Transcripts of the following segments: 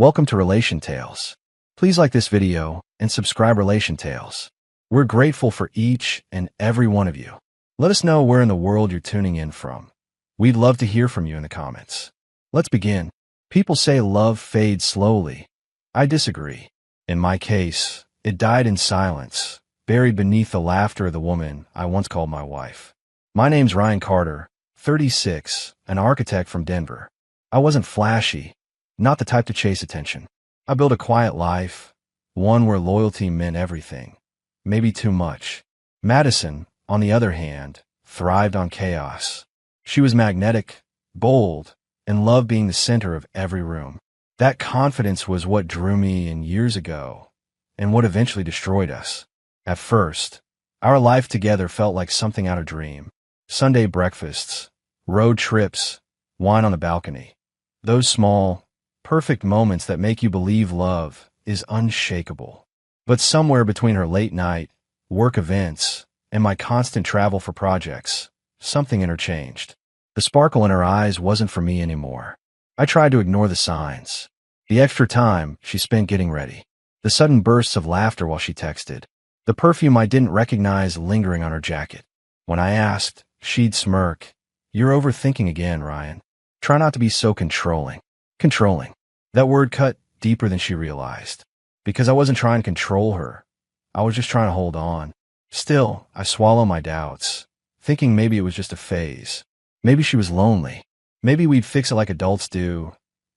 Welcome to Relation Tales. Please like this video and subscribe Relation Tales. We're grateful for each and every one of you. Let us know where in the world you're tuning in from. We'd love to hear from you in the comments. Let's begin. People say love fades slowly. I disagree. In my case, it died in silence, buried beneath the laughter of the woman I once called my wife. My name's Ryan Carter, 36, an architect from Denver. I wasn't flashy, not the type to chase attention. I built a quiet life, one where loyalty meant everything, maybe too much. Madison, on the other hand, thrived on chaos. She was magnetic, bold, and loved being the center of every room. That confidence was what drew me in years ago, and what eventually destroyed us. At first, our life together felt like something out of a dream. Sunday breakfasts, road trips, wine on the balcony. Those small, perfect moments that make you believe love is unshakable. But somewhere between her late night, work events, and my constant travel for projects, something interchanged. The sparkle in her eyes wasn't for me anymore. I tried to ignore the signs. The extra time she spent getting ready. The sudden bursts of laughter while she texted. The perfume I didn't recognize lingering on her jacket. When I asked, she'd smirk. "You're overthinking again, Ryan. Try not to be so controlling." Controlling. That word cut deeper than she realized. Because I wasn't trying to control her. I was just trying to hold on. Still, I swallow my doubts, thinking maybe it was just a phase. Maybe she was lonely. Maybe we'd fix it like adults do.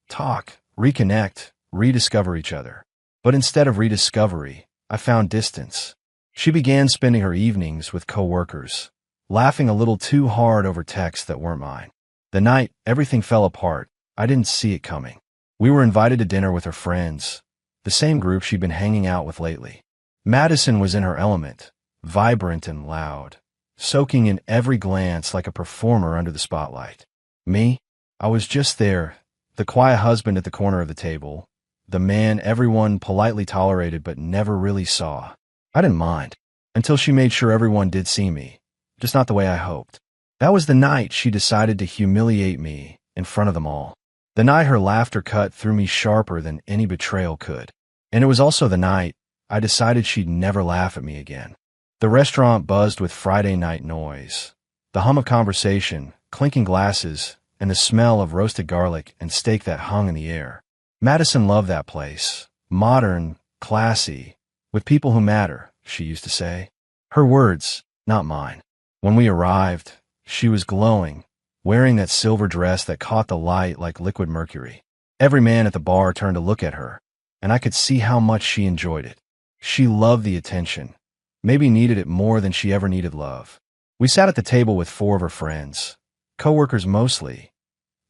Talk, reconnect, rediscover each other. But instead of rediscovery, I found distance. She began spending her evenings with coworkers, laughing a little too hard over texts that weren't mine. The night everything fell apart, I didn't see it coming. We were invited to dinner with her friends, the same group she'd been hanging out with lately. Madison was in her element, vibrant and loud, soaking in every glance like a performer under the spotlight. Me? I was just there, the quiet husband at the corner of the table, the man everyone politely tolerated but never really saw. I didn't mind, until she made sure everyone did see me, just not the way I hoped. That was the night she decided to humiliate me in front of them all. The night her laughter cut through me sharper than any betrayal could. And it was also the night I decided she'd never laugh at me again. The restaurant buzzed with Friday night noise. The hum of conversation, clinking glasses, and the smell of roasted garlic and steak that hung in the air. Madison loved that place. Modern, classy, with people who matter, she used to say. Her words, not mine. When we arrived, she was glowing, wearing that silver dress that caught the light like liquid mercury. Every man at the bar turned to look at her, and I could see how much she enjoyed it. She loved the attention, maybe needed it more than she ever needed love. We sat at the table with 4 of her friends, coworkers mostly,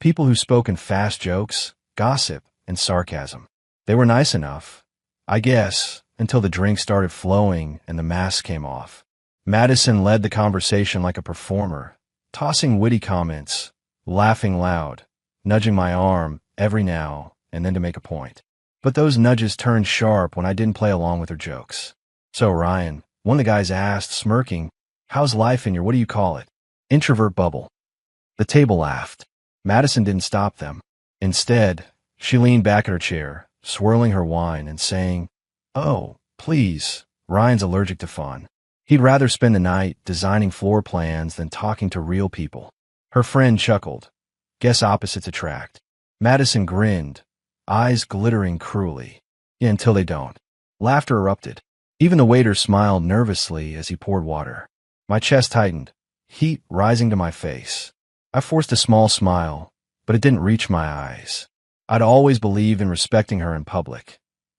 people who spoke in fast jokes, gossip, and sarcasm. They were nice enough, I guess, until the drink started flowing and the mask came off. Madison led the conversation like a performer, tossing witty comments, laughing loud, nudging my arm every now and then to make a point. But those nudges turned sharp when I didn't play along with her jokes. "So, Ryan," one of the guys asked, smirking, "how's life in your, what do you call it, introvert bubble?" The table laughed. Madison didn't stop them. Instead, she leaned back in her chair, swirling her wine and saying, "Oh, please, Ryan's allergic to fun. He'd rather spend the night designing floor plans than talking to real people." Her friend chuckled. Guess opposites attract. Madison grinned, eyes glittering cruelly. Yeah, until they don't. Laughter erupted. Even the waiter smiled nervously as he poured water. My chest tightened, heat rising to my face. I forced a small smile, but it didn't reach my eyes. I'd always believed in respecting her in public,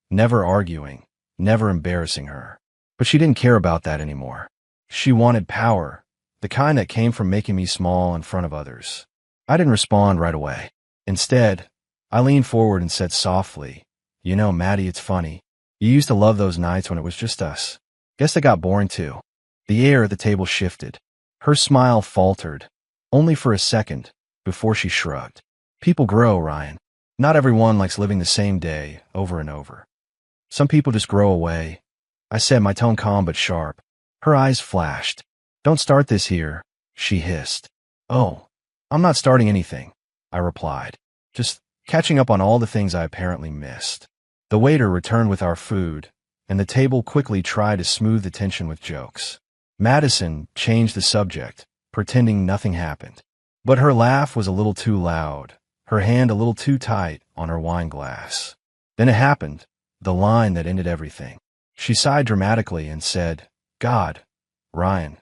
never arguing, never embarrassing her. But she didn't care about that anymore. She wanted power, the kind that came from making me small in front of others. I didn't respond right away. Instead, I leaned forward and said softly, "You know, Maddie, it's funny. You used to love those nights when it was just us. Guess they got boring too." The air at the table shifted. Her smile faltered, only for a second, before she shrugged. People grow, Ryan. Not everyone likes living the same day over and over. Some people just grow away. I said, my tone calm but sharp. Her eyes flashed. "Don't start this here," she hissed. "Oh, I'm not starting anything," I replied. Just catching up on all the things I apparently missed. The waiter returned with our food, and the table quickly tried to smooth the tension with jokes. Madison changed the subject, pretending nothing happened. But her laugh was a little too loud, her hand a little too tight on her wine glass. Then it happened, the line that ended everything. She sighed dramatically and said, "God, Ryan,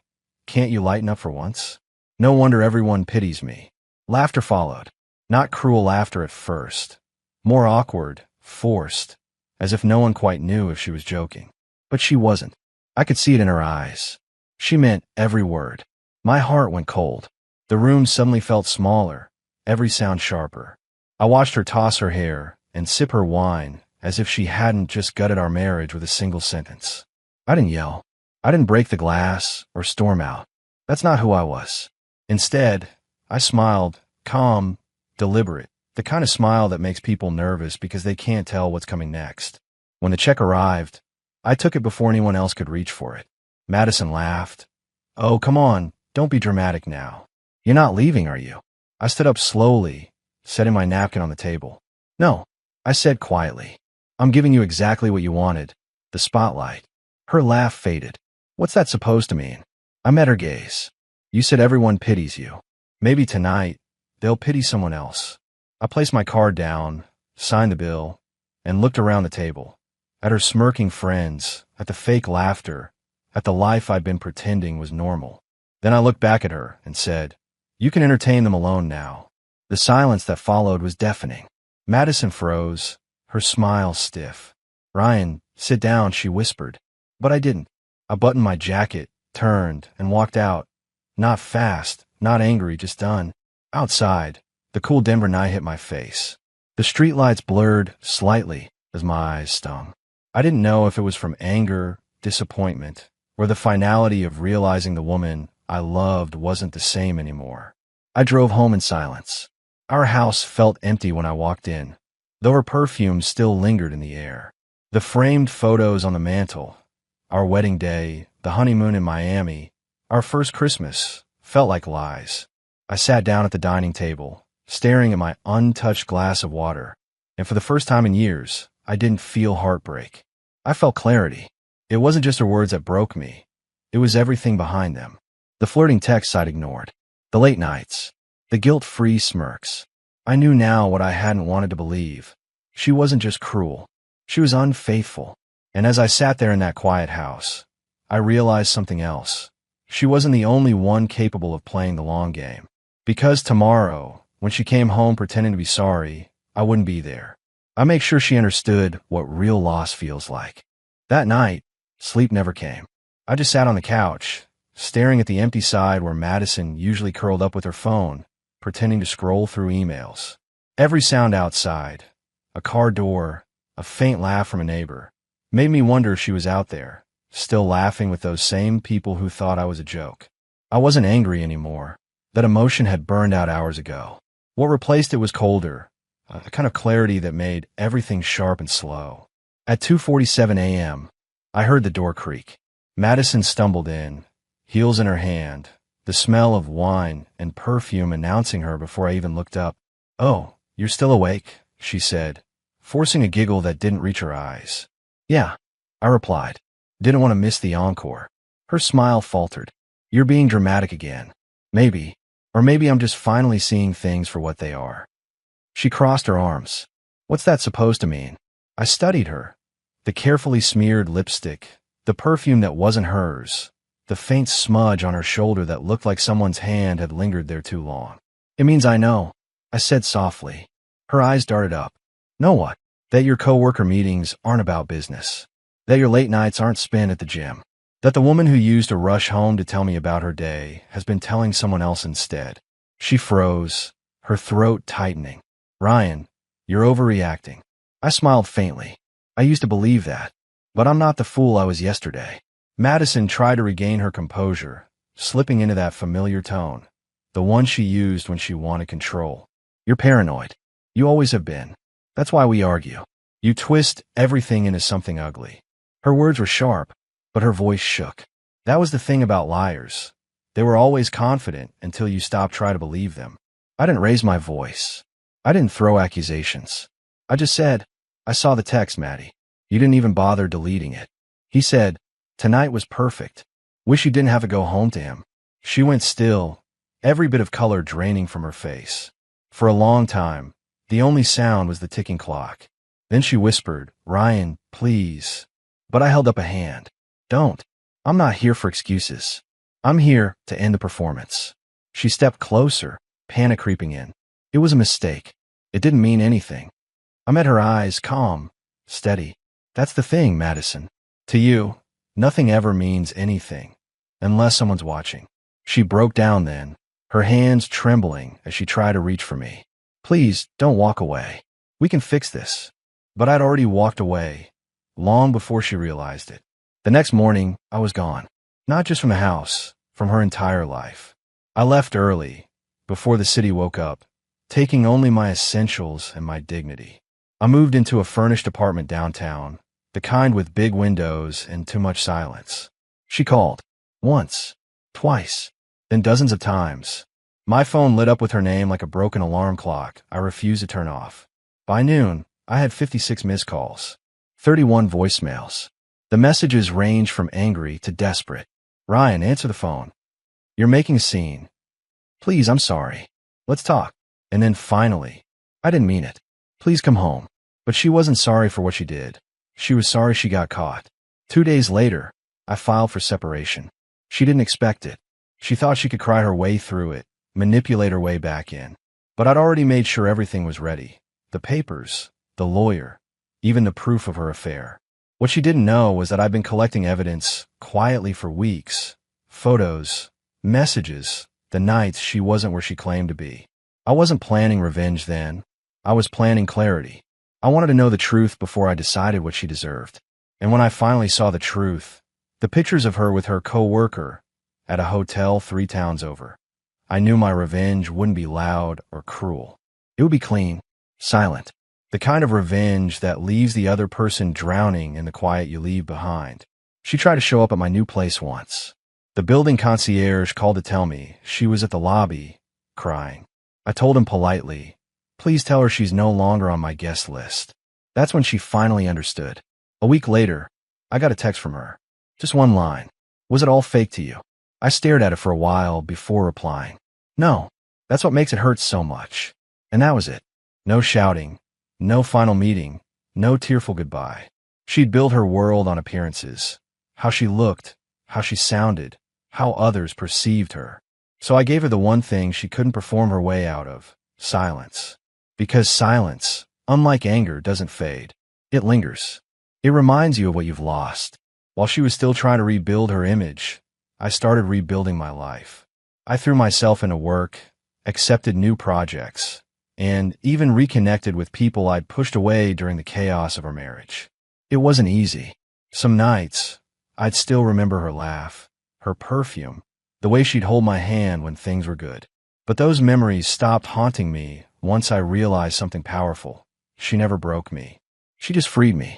can't you lighten up for once? No wonder everyone pities me." Laughter followed. Not cruel laughter at first. More awkward, forced, as if no one quite knew if she was joking. But she wasn't. I could see it in her eyes. She meant every word. My heart went cold. The room suddenly felt smaller, every sound sharper. I watched her toss her hair and sip her wine as if she hadn't just gutted our marriage with a single sentence. I didn't yell. I didn't break the glass or storm out. That's not who I was. Instead, I smiled, calm, deliberate, the kind of smile that makes people nervous because they can't tell what's coming next. When the check arrived, I took it before anyone else could reach for it. Madison laughed. "Oh, come on, don't be dramatic now. You're not leaving, are you?" I stood up slowly, setting my napkin on the table. "No," I said quietly. "I'm giving you exactly what you wanted, the spotlight." Her laugh faded. "What's that supposed to mean?" I met her gaze. "You said everyone pities you. Maybe tonight, they'll pity someone else." I placed my card down, signed the bill, and looked around the table. At her smirking friends, at the fake laughter, at the life I'd been pretending was normal. Then I looked back at her and said, "You can entertain them alone now." The silence that followed was deafening. Madison froze, her smile stiff. "Ryan, sit down," she whispered. But I didn't. I buttoned my jacket, turned, and walked out. Not fast, not angry, just done. Outside, the cool Denver night hit my face. The streetlights blurred slightly as my eyes stung. I didn't know if it was from anger, disappointment, or the finality of realizing the woman I loved wasn't the same anymore. I drove home in silence. Our house felt empty when I walked in, though her perfume still lingered in the air. The framed photos on the mantel, our wedding day, the honeymoon in Miami, our first Christmas, felt like lies. I sat down at the dining table, staring at my untouched glass of water, and for the first time in years, I didn't feel heartbreak. I felt clarity. It wasn't just her words that broke me. It was everything behind them. The flirting texts I'd ignored. The late nights. The guilt-free smirks. I knew now what I hadn't wanted to believe. She wasn't just cruel. She was unfaithful. And as I sat there in that quiet house, I realized something else. She wasn't the only one capable of playing the long game. Because tomorrow, when she came home pretending to be sorry, I wouldn't be there. I make sure she understood what real loss feels like. That night, sleep never came. I just sat on the couch, staring at the empty side where Madison usually curled up with her phone, pretending to scroll through emails. Every sound outside, a car door, a faint laugh from a neighbor, made me wonder if she was out there, still laughing with those same people who thought I was a joke. I wasn't angry anymore. That emotion had burned out hours ago. What replaced it was colder, a kind of clarity that made everything sharp and slow. At 2:47 a.m., I heard the door creak. Madison stumbled in, heels in her hand, the smell of wine and perfume announcing her before I even looked up. "Oh, you're still awake," she said, forcing a giggle that didn't reach her eyes. "Yeah," I replied. Didn't want to miss the encore. Her smile faltered. "You're being dramatic again. Maybe. Or maybe I'm just finally seeing things for what they are." She crossed her arms. "What's that supposed to mean?" I studied her. The carefully smeared lipstick, the perfume that wasn't hers, the faint smudge on her shoulder that looked like someone's hand had lingered there too long. "It means I know," I said softly. Her eyes darted up. "Know what?" "That your coworker meetings aren't about business. That your late nights aren't spent at the gym. That the woman who used to rush home to tell me about her day has been telling someone else instead." She froze, her throat tightening. "Ryan, you're overreacting." I smiled faintly. I used to believe that, but I'm not the fool I was yesterday. Madison tried to regain her composure, slipping into that familiar tone, the one she used when she wanted control. "You're paranoid. You always have been. That's why we argue. You twist everything into something ugly." Her words were sharp, but her voice shook. That was the thing about liars. They were always confident until you stopped trying to believe them. I didn't raise my voice. I didn't throw accusations. I just said, I saw the text, Maddie. You didn't even bother deleting it. He said, tonight was perfect. Wish you didn't have to go home to him. She went still, every bit of color draining from her face. For a long time, the only sound was the ticking clock. Then she whispered, Ryan, please. But I held up a hand. Don't. I'm not here for excuses. I'm here to end the performance. She stepped closer, panic creeping in. It was a mistake. It didn't mean anything. I met her eyes, calm, steady. That's the thing, Madison. To you, nothing ever means anything, unless someone's watching. She broke down then, her hands trembling as she tried to reach for me. Please, don't walk away. We can fix this. But I'd already walked away, long before she realized it. The next morning, I was gone. Not just from the house, from her entire life. I left early, before the city woke up, taking only my essentials and my dignity. I moved into a furnished apartment downtown, the kind with big windows and too much silence. She called. Once. Twice. Then dozens of times. My phone lit up with her name like a broken alarm clock I refused to turn off. By noon, I had 56 missed calls, 31 voicemails. The messages ranged from angry to desperate. Ryan, answer the phone. You're making a scene. Please, I'm sorry. Let's talk. And then finally, I didn't mean it. Please come home. But she wasn't sorry for what she did. She was sorry she got caught. 2 days later, I filed for separation. She didn't expect it. She thought she could cry her way through it, manipulate her way back in. But I'd already made sure everything was ready. The papers, the lawyer, even the proof of her affair. What she didn't know was that I'd been collecting evidence quietly for weeks. Photos, messages, the nights she wasn't where she claimed to be. I wasn't planning revenge then. I was planning clarity. I wanted to know the truth before I decided what she deserved. And when I finally saw the truth, the pictures of her with her co-worker at a hotel 3 towns over, I knew my revenge wouldn't be loud or cruel. It would be clean, silent, the kind of revenge that leaves the other person drowning in the quiet you leave behind. She tried to show up at my new place once. The building concierge called to tell me she was at the lobby, crying. I told him politely, please tell her she's no longer on my guest list. That's when she finally understood. A week later, I got a text from her. Just one line. Was it all fake to you? I stared at it for a while before replying. No, that's what makes it hurt so much. And that was it. No shouting, no final meeting, no tearful goodbye. She'd built her world on appearances. How she looked, how she sounded, how others perceived her. So I gave her the one thing she couldn't perform her way out of, silence. Because silence, unlike anger, doesn't fade. It lingers. It reminds you of what you've lost. While she was still trying to rebuild her image, I started rebuilding my life. I threw myself into work, accepted new projects, and even reconnected with people I'd pushed away during the chaos of our marriage. It wasn't easy. Some nights, I'd still remember her laugh, her perfume, the way she'd hold my hand when things were good. But those memories stopped haunting me once I realized something powerful. She never broke me. She just freed me.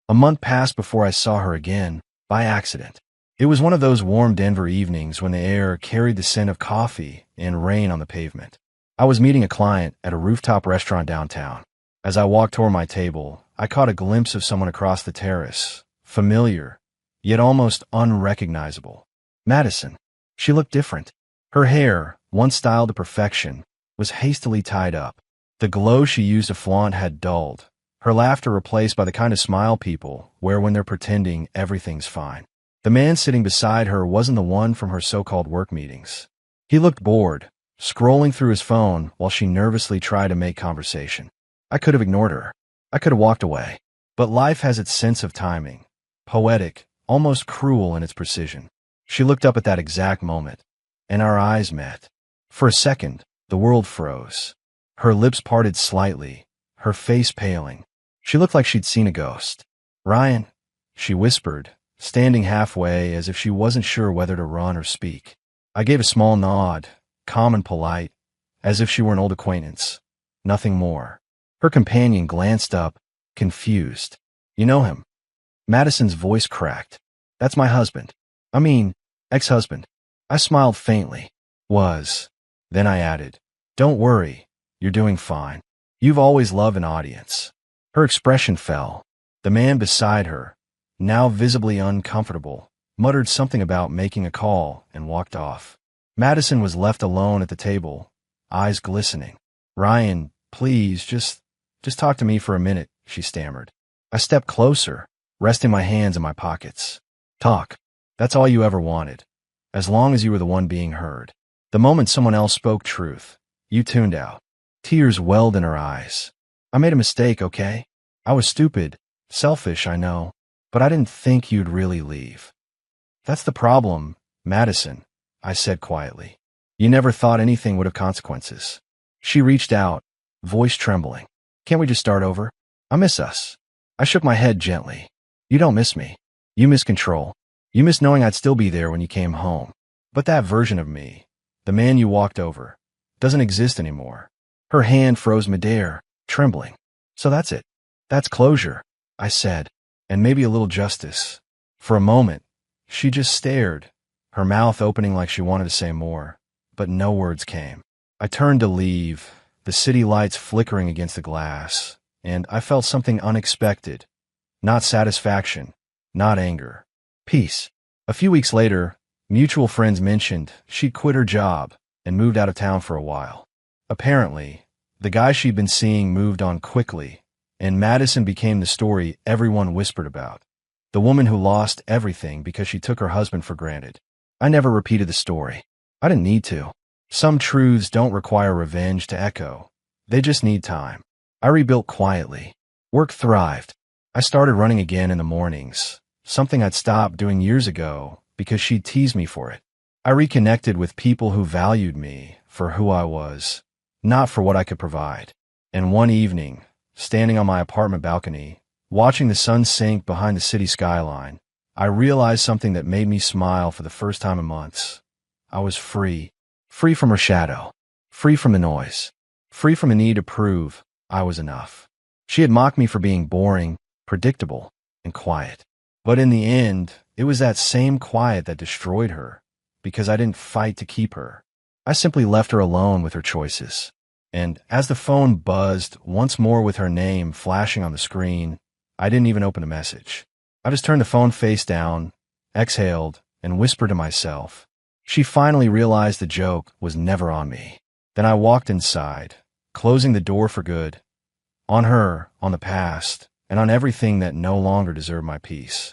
A month passed before I saw her again, by accident. It was one of those warm Denver evenings when the air carried the scent of coffee and rain on the pavement. I was meeting a client at a rooftop restaurant downtown. As I walked toward my table, I caught a glimpse of someone across the terrace, familiar, yet almost unrecognizable. Madison. She looked different. Her hair, once styled to perfection, was hastily tied up. The glow she used to flaunt had dulled, her laughter replaced by the kind of smile people wear when they're pretending everything's fine. The man sitting beside her wasn't the one from her so-called work meetings. He looked bored, scrolling through his phone while she nervously tried to make conversation. I could have ignored her. I could have walked away. But life has its sense of timing, poetic, almost cruel in its precision. She looked up at that exact moment, and our eyes met. For a second, the world froze. Her lips parted slightly, her face paling. She looked like she'd seen a ghost. Ryan, she whispered, standing halfway as if she wasn't sure whether to run or speak. I gave a small nod, calm and polite, as if she were an old acquaintance. Nothing more. Her companion glanced up, confused. You know him? Madison's voice cracked. That's my husband. I mean, ex-husband. I smiled faintly. Was. Then I added, don't worry, you're doing fine. You've always loved an audience. Her expression fell. The man beside her, now visibly uncomfortable, muttered something about making a call and walked off. Madison was left alone at the table, eyes glistening. "Ryan, please, just talk to me for a minute," she stammered. I stepped closer, resting my hands in my pockets. "Talk. That's all you ever wanted. As long as you were the one being heard." The moment someone else spoke truth, you tuned out. Tears welled in her eyes. "I made a mistake, okay? I was stupid, selfish, I know, but I didn't think you'd really leave." "That's the problem, Madison," I said quietly. "You never thought anything would have consequences." She reached out, voice trembling. "Can't we just start over? I miss us." I shook my head gently. "You don't miss me. You miss control. You miss knowing I'd still be there when you came home. But that version of me, the man you walked over, doesn't exist anymore." Her hand froze midair, trembling. "So that's it. That's closure," I said, "and maybe a little justice." For a moment, she just stared, her mouth opening like she wanted to say more, but no words came. I turned to leave, the city lights flickering against the glass, and I felt something unexpected. Not satisfaction, not anger. Peace. A few weeks later, mutual friends mentioned she'd quit her job and moved out of town for a while. Apparently, the guy she'd been seeing moved on quickly, and Madison became the story everyone whispered about. The woman who lost everything because she took her husband for granted. I never repeated the story. I didn't need to. Some truths don't require revenge to echo. They just need time. I rebuilt quietly. Work thrived. I started running again in the mornings, something I'd stopped doing years ago because she'd teased me for it. I reconnected with people who valued me for who I was, not for what I could provide. And one evening, standing on my apartment balcony, watching the sun sink behind the city skyline, I realized something that made me smile for the first time in months. I was free. Free from her shadow. Free from the noise. Free from the need to prove I was enough. She had mocked me for being boring, predictable, and quiet. But in the end, it was that same quiet that destroyed her, because I didn't fight to keep her. I simply left her alone with her choices. And as the phone buzzed once more with her name flashing on the screen, I didn't even open a message. I just turned the phone face down, exhaled, and whispered to myself. She finally realized the joke was never on me. Then I walked inside, closing the door for good. On her, on the past, and on everything that no longer deserved my peace.